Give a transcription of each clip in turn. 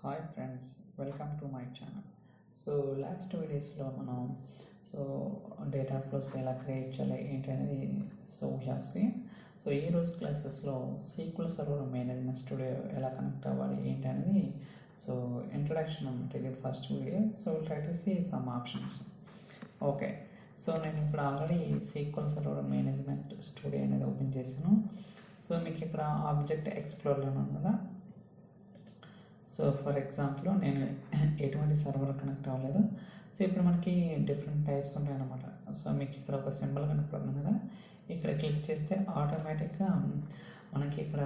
Hi friends, welcome to my channel. So last వీడియోస్లో మనం data flows ఎలా create చేయాలి ఏంటి అనేది వీ హ్యావ్ సీన్. ఈ రోజు క్లాసెస్లో సీక్వెల్ సర్వర్ మేనేజ్మెంట్ స్టూడియో ఎలా కనెక్ట్ అవ్వాలి ఏంటి అనేది ఇంట్రడక్షన్ అనమాట. ఇది first video. Try to see some options. Okay, నేను ఇప్పుడు already SQL server management studio అనేది ఓపెన్ చేశాను. మీకు ఇక్కడ ఆబ్జెక్ట్ ఎక్స్ప్లోర్లో ఉంది కదా. ఫర్ ఎగ్జాంపుల్ నేను ఎటువంటి సర్వర్ కనెక్ట్ అవ్వలేదు. ఇప్పుడు మనకి డిఫరెంట్ టైప్స్ ఉంటాయి అన్నమాట. మీకు ఇక్కడ ఒక సింబల్ కనెక్ట్ కదా, ఇక్కడ క్లిక్ చేస్తే ఆటోమేటిక్గా మనకి ఇక్కడ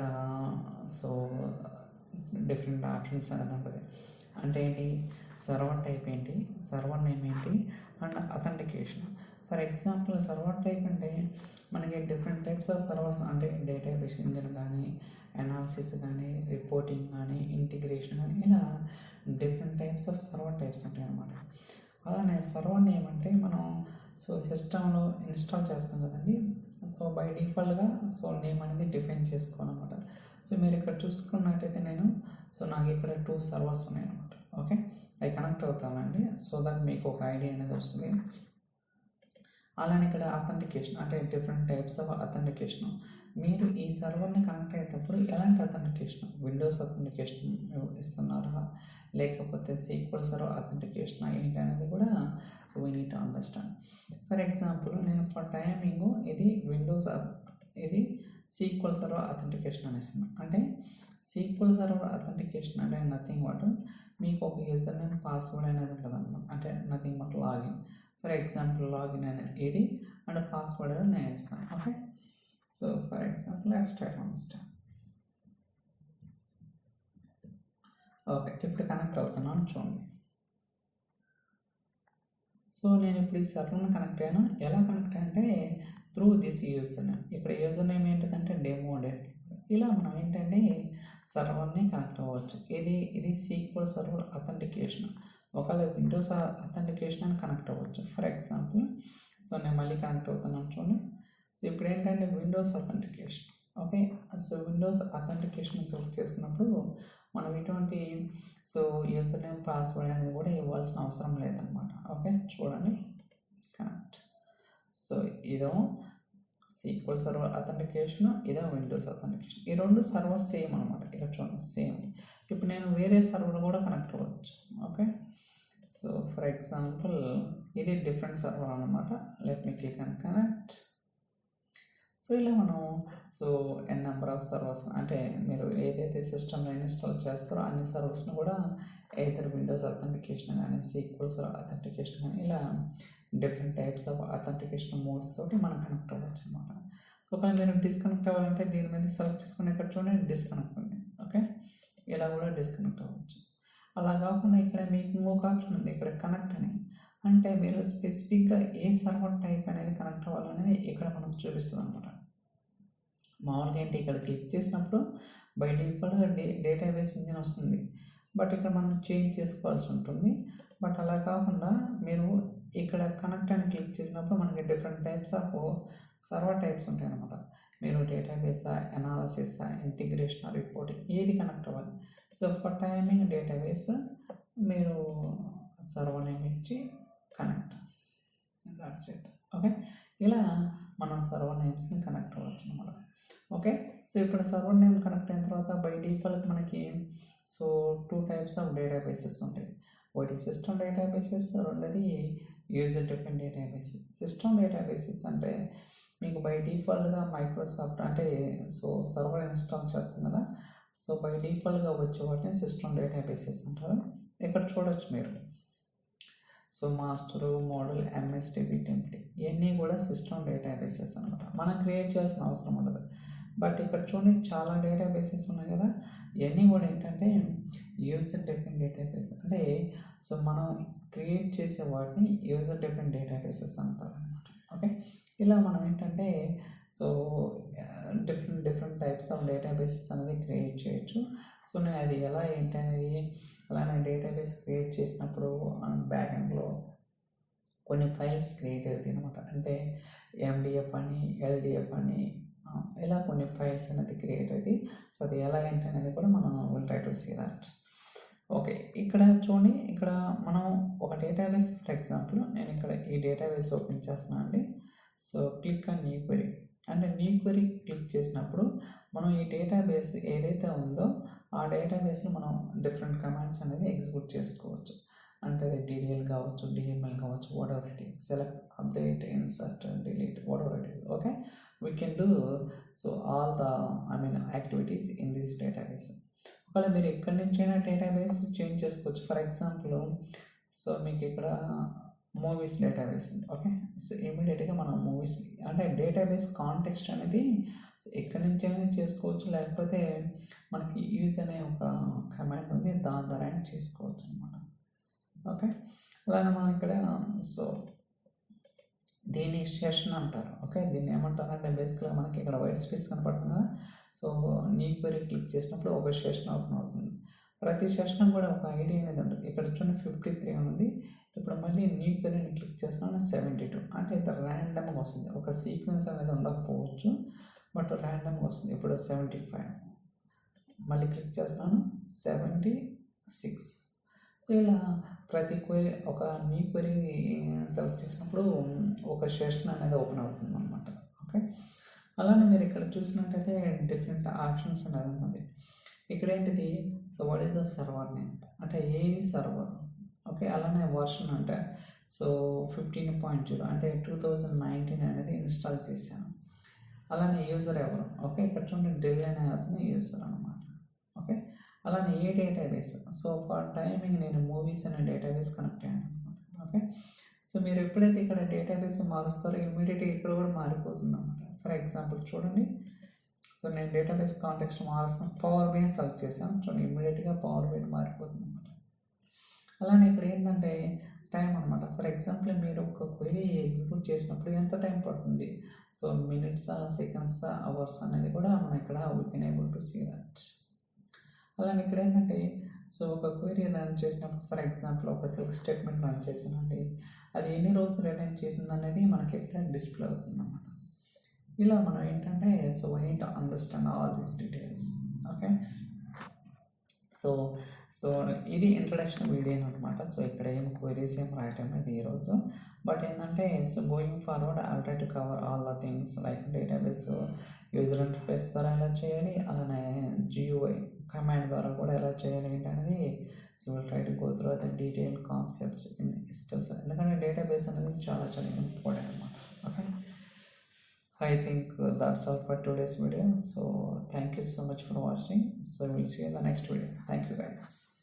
డిఫరెంట్ ఆప్షన్స్ అనేది ఉంటుంది. అంటే ఏంటి, సర్వర్ టైప్ ఏంటి, సర్వర్ నేమ్ ఏంటి, and authentication. For example server type అంటే మనకి డిఫరెంట్ టైప్స్ ఆఫ్ సర్వర్స్, అంటే డేటాబేస్ ఇంజిన్ కానీ, అనాలిసిస్ కానీ, రిపోర్టింగ్ కానీ, ఇంటిగ్రేషన్ కానీ, ఇలా different types of server types ఉంటాయి అన్నమాట. అలానే సర్వర్ నేమ్ అంటే మనం సిస్టంలో ఇన్స్టాల్ చేస్తాం కదండి. బై డిఫాల్ట్గా నేమ్ అనేది డిఫైన్ చేసుకోవాలన్నమాట. మీరు ఇక్కడ చూసుకున్నట్టయితే నాకు ఇక్కడ 2 సర్వర్స్ ఉన్నాయన్నమాట. ఓకే, అవి కనెక్ట్ అవుతానండి. దట్ మీకు ఒక ఐడియా అనేది వస్తుంది. అలానే ఇక్కడ అథెంటికేషన్ అంటే డిఫరెంట్ టైప్స్ ఆఫ్ అథెంటికేషన్. మీరు ఈ సర్వర్ని కనెక్ట్ అయ్యేటప్పుడు ఎలాంటి అథెంటికేషన్, విండోస్ అథెంటికేషన్ ఇస్తున్నారా, లేకపోతే సీక్వెల్ సర్వర్ అథెంటికేషన్ ఏంటి అనేది కూడా we need to understand. For example నేను ఫర్ టైమింగ్ ఇది విండోస్, ఇది సీక్వెల్ సర్వర్ అథెంటికేషన్ అనేస్తున్నాను. అంటే సీక్వెల్ సర్వర్ అథెంటికేషన్ అంటే నథింగ్ బట్ మీకు ఒక యూజర్ నేమ్, పాస్వర్డ్ అనేది ఉంటుంది అన్నమాట. అంటే nothing but login. For example login అనేది ఇది అండ్ పాస్వర్డ్ అనేది నేను ఇస్తాను. Okay, for example let's try to understand. Okay, ఇప్పుడు కనెక్ట్ అవుతున్నాను చూడండి. నేను ఇప్పుడు ఈ సర్వర్ని కనెక్ట్ అయ్యాను. ఎలా కనెక్ట్ అంటే త్రూ దిస్ యూజర్ నేమ్. ఇక్కడ యూజర్ నేమ్ ఏంటంటే డెమో డేట్. ఇలా మనం ఏంటంటే సర్వర్ని కనెక్ట్ అవ్వచ్చు. ఇది సీక్వెల్ సర్వర్ అథెంటికేషన్. ఒకవేళ విండోస్ అథెంటికేషన్ అని కనెక్ట్ అవ్వచ్చు. ఫర్ ఎగ్జాంపుల్ నేను మళ్ళీ కనెక్ట్ అవుతున్నాను చూడండి. ఇప్పుడు ఏంటంటే Windows authentication. Okay, Windows authentication select చేసుకున్నప్పుడు మనం ఇటువంటి యూజర్ నేమ్, పాస్వర్డ్ అనేది కూడా ఇవ్వాల్సిన అవసరం లేదనమాట. ఓకే, చూడండి కనెక్ట్. ఇదో సీక్వెల్ సర్వర్ అథెంటికేషన్, ఇదో విండోస్ అథెంటికేషన్. ఈ 2 సర్వర్స్ సేమ్ అనమాట. ఇక్కడ చూడండి సేమ్. ఇప్పుడు నేను వేరే సర్వర్ కూడా కనెక్ట్ అవ్వచ్చు. ఓకే, ఫర్ ఎగ్జాంపుల్ ఇది డిఫరెంట్ సర్వర్ అనమాట. Let me click and connect. ఇలా మనం ఎన్ నెంబర్ ఆఫ్ సర్వర్స్, అంటే మీరు ఏదైతే సిస్టమ్లో ఇన్స్టాల్ చేస్తారో అన్ని సర్వర్స్ని కూడా ఎయిదర్ విండోస్ అథెంటికేషన్ కానీ, సీక్వెల్ సర్వర్ అథెంటికేషన్ కానీ, ఇలా different types of authentication modes తోటి మనం కనెక్ట్ అవ్వచ్చు అనమాట. ఒకవేళ మీరు డిస్కనెక్ట్ అవ్వాలంటే దీని మీద సెలెక్ట్ చేసుకుని ఇక్కడ చూడండి డిస్కనెక్ట్ ఉంది. ఓకే, ఇలా కూడా డిస్కనెక్ట్ అవ్వచ్చు. అలా కాకుండా ఇక్కడ మీకు ఇంకొక ఆప్షన్ ఉంది, ఇక్కడ కనెక్ట్ అని. అంటే మీరు స్పెసిఫిక్గా ఏ సర్వర్ టైప్ అనేది కనెక్ట్ అవ్వాలనేది ఇక్కడ మనకు చూపిస్తుంది అనమాట. మామూలుగా ఏంటి, ఇక్కడ క్లిక్ చేసినప్పుడు బై డిఫాల్ట్గా డేటాబేస్ ఇంజిన్ వస్తుంది. బట్ ఇక్కడ మనం చేంజ్ చేసుకోవాల్సి ఉంటుంది. బట్ అలా కాకుండా మీరు ఇక్కడ కనెక్ట్ అని క్లిక్ చేసినప్పుడు మనకి different types of server types ఉంటాయి అన్నమాట. మీరు డేటాబేసా, అనాలిసిసా, ఇంటిగ్రేషన్, రిపోర్టింగ్ ఏది కనెక్ట్ అవ్వాలి. ఫర్ టైమింగ్ డేటాబేస్ మీరు సర్వర్ నేమ్ ఇచ్చి కనెక్ట్, దాట్స్ ఇట్. ఓకే, ఇలా మనం సర్వర్ నేమ్స్ని కనెక్ట్ అవ్వచ్చు అన్నమాట. ఓకే, ఇప్పుడు సర్వర్ నేమ్ కనెక్ట్ అయిన తర్వాత బై డిఫాల్ట్ మనకి 2 టైప్స్ ఆఫ్ డేటాబేసెస్ ఉంటాయి. ఒకటి సిస్టమ్ డేటాబేసెస్, రెండోది user dependent databases. System databases అంటే మీకు బై డిఫాల్ట్గా మైక్రోసాఫ్ట్ అంటే సర్వర్ ఇన్స్టాల్ చేస్తాం కదా. బై డిఫాల్ట్గా వచ్చే వాటిని సిస్టమ్ డేటాబేసెస్ అంటారు. ఇక్కడ చూడొచ్చు మీరు మాస్టరు, మోడల్, ఎంఎస్డిబి, టెంప్లెట్ ఇవన్నీ కూడా సిస్టమ్ డేటాబేసెస్ అనమాట. మనం క్రియేట్ చేయాల్సిన అవసరం ఉండదు. బట్ ఇక్కడ చూడండి చాలా డేటాబేసెస్ ఉన్నాయి కదా, ఇవన్నీ కూడా ఏంటంటే యూజర్ డిపెండెంట్ డేటాబేస్. అంటే మనం క్రియేట్ చేసే వాటిని యూజర్ డిపెండెంట్ డేటాబేసెస్ అంటారు అనమాట. ఓకే, ఇలా మనం ఏంటంటే డిఫరెంట్ టైప్స్ ఆఫ్ డేటాబేసెస్ అనేది క్రియేట్ చేయొచ్చు. నేను అది ఎలా ఏంటి అనేది, అలానే డేటాబేస్ క్రియేట్ చేసినప్పుడు బ్యాక్ ఎండ్లో కొన్ని ఫైల్స్ క్రియేట్ అవుతాయి అనమాట. అంటే ఎండిఎఫ్ అని, ఎల్డిఎఫ్ అని, ఇలా కొన్ని ఫైల్స్ అనేది క్రియేట్ అవుతాయి. అది ఎలా ఏంటి అనేది కూడా మనం will try to see that. Okay, ఇక్కడ చూడండి, ఇక్కడ మనం ఒక డేటాబేస్, ఫర్ ఎగ్జాంపుల్ నేను ఇక్కడ ఈ డేటాబేస్ ఓపెన్ చేస్తున్నాను అండి. So click on new query. అంటే న్యూ క్వెరీ క్లిక్ చేసినప్పుడు మనం ఈ డేటాబేస్ ఏదైతే ఉందో ఆ డేటాబేస్లో మనం డిఫరెంట్ కమాండ్స్ అనేది ఎగ్జిక్యూట్ చేసుకోవచ్చు. అంటే అది DDL కావచ్చు, DML కావచ్చు, what ever it is, select, update, insert, delete, what ever it is. Okay, we can do so all the activities in this database. ఒకవేళ మీరు ఎక్కడి నుంచైనా డేటాబేస్ చేంజ్ చేసుకోవచ్చు. ఫర్ ఎగ్జాంపుల్ సో మీకు ఇక్కడ మూవీస్ డేటాబేస్ ఉంది. Okay, so ఇమీడియట్గా మనం మూవీస్ అంటే డేటాబేస్ కాంటెక్స్ట్ అనేది ఎక్కడి నుంచైనా చేసుకోవచ్చు, లేకపోతే మనకి యూజ్ అనే ఒక కమాండ్ ఉంది, దాని ద్వారా చేసుకోవచ్చు అనమాట. ఓకే, అలానే మనం ఇక్కడ సో దీన్ని సెషన్ అంటారు. ఓకే, దీన్ని ఏమంటారు అంటే బేసిక్గా మనకి ఇక్కడ వైట్ స్పేస్ కనపడుతుంది కదా. సో న్యూ క్వెరీ క్లిక్ చేసినప్పుడు ఒక సెషన్ ఓపెన్ అవుతుంది. ప్రతి సెషన్ కూడా ఒక ఐడి అనేది ఉంటుంది. ఇక్కడ చూడండి 53 ఉంది. ఇప్పుడు మళ్ళీ న్యూ క్వెరీని క్లిక్ చేస్తున్నాను 72. అంటే ఇది ర్యాండమ్గా వస్తుంది, ఒక సీక్వెన్స్ అనేది ఉండకపోవచ్చు, బట్ ర్యాండమ్గా వస్తుంది. ఇప్పుడు 75 మళ్ళీ క్లిక్ చేస్తున్నాను 76. సో ఇలా ప్రతి క్వెరీ ఒక న్యూ క్వెరీ సెలెక్ట్ చేసినప్పుడు ఒక సెషన్ అనేది ఓపెన్ అవుతుంది అనమాట. ఓకే, అలానే మీరు ఇక్కడ చూసినట్టయితే డిఫరెంట్ ఆప్షన్స్ అనేది ఉంది. ఇక్కడ ఏంటిది, so what is the server name అంటే ఏవి సర్వర్. ఓకే, అలానే వర్షన్ అంటే సో 15.0 అంటే 2019 అనేది ఇన్స్టాల్ చేశాను. అలానే యూజర్ ఎవరు. ఓకే, ఇక్కడ చూడండి డెల్ అనే అతను యూజర్ అనమాట. ఓకే, అలానే ఏ డేటాబేస్. సో ఫర్ టైమింగ్ నేను మూవీస్ అనే డేటాబేస్ కనెక్ట్ అయ్యాను అనమాట. ఓకే, సో మీరు ఎప్పుడైతే ఇక్కడ డేటాబేస్ మారుస్తారో ఇమీడియట్గా ఇక్కడ కూడా మారిపోతుంది అనమాట. ఫర్ ఎగ్జాంపుల్ చూడండి, సో నేను డేటాబేస్ కాంటెక్స్ట్ మారుస్తాను, పవర్ BI సెలెక్ట్ చేశాను. చూడండి ఇమీడియట్గా పవర్ BI మారిపోతుంది అనమాట. అలానే ఇక్కడ ఏంటంటే టైం అనమాట. ఫర్ ఎగ్జాంపుల్ మీరు ఒక క్వెరీ ఎగ్జిక్యూట్ చేసినప్పుడు ఎంత టైం పడుతుంది, సో మినిట్సా, సెకండ్సా, అవర్స్ అనేది కూడా మనం ఇక్కడ we can able to see that. అలానే ఇక్కడ ఏంటంటే సో ఒక క్వెరీ రన్ చేసినప్పుడు ఫర్ ఎగ్జాంపుల్ ఒక సెల్ఫ్ స్టేట్మెంట్ రన్ చేసానండి, అది ఎన్ని రోజులు రన్ చేసింది అనేది మనకి ఇక్కడ డిస్ప్లే అవుతుంది అన్నమాట. ఇలా మనం ఏంటంటే so we need to understand all these details. Okay, so ఇది ఇంట్రడక్షన్ వీడియో అనమాట. సో ఇక్కడ ఏం క్వెరీస్ ఏం రాయటం లేదు ఈరోజు, బట్ ఏంటంటే so going forward I try to cover all the things like database user interface ద్వారా ఎలా చేయాలి, అలానే GUI కమాండ్ ద్వారా కూడా ఎలా చేయాలి ఏంటి అనేది. So will try to go through the detail concepts in skills, ఎందుకంటే డేటాబేస్ అనేది చాలా చాలా ఇంపార్టెంట్ అనమాట. Okay, I think that's all for today's video. So thank you so much for watching. So we'll see you in the next video. Thank you guys.